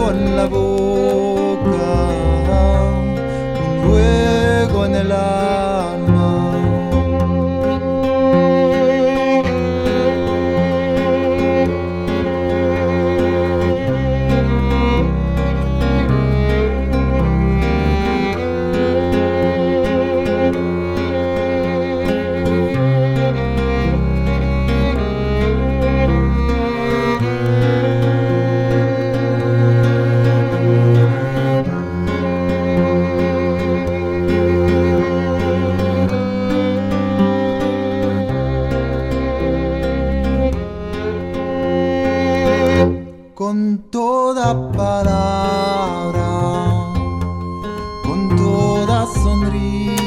ruego en la boca, un ruego en el alma. Con toda palabra, con toda sonrisa,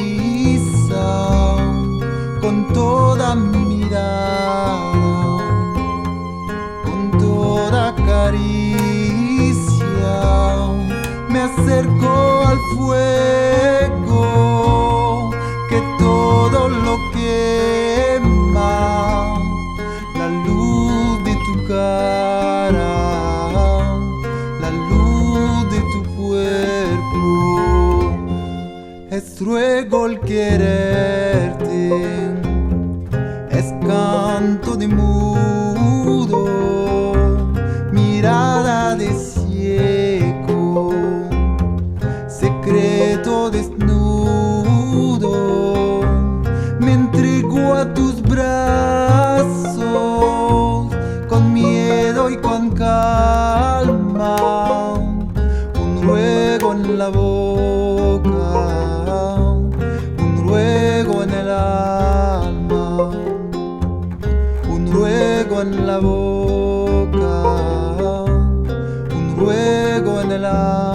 con toda mirada, con toda caricia, me acerco al fuego que todo lo quema, la luz de tu cara, es ruego el quererte, es canto de mudo, mirada de ciego, secreto desnudo, me entrego a tus brazos, con miedo y con calma, un ruego en la boca, un ruego en el alma, un ruego en la boca, un ruego en el alma.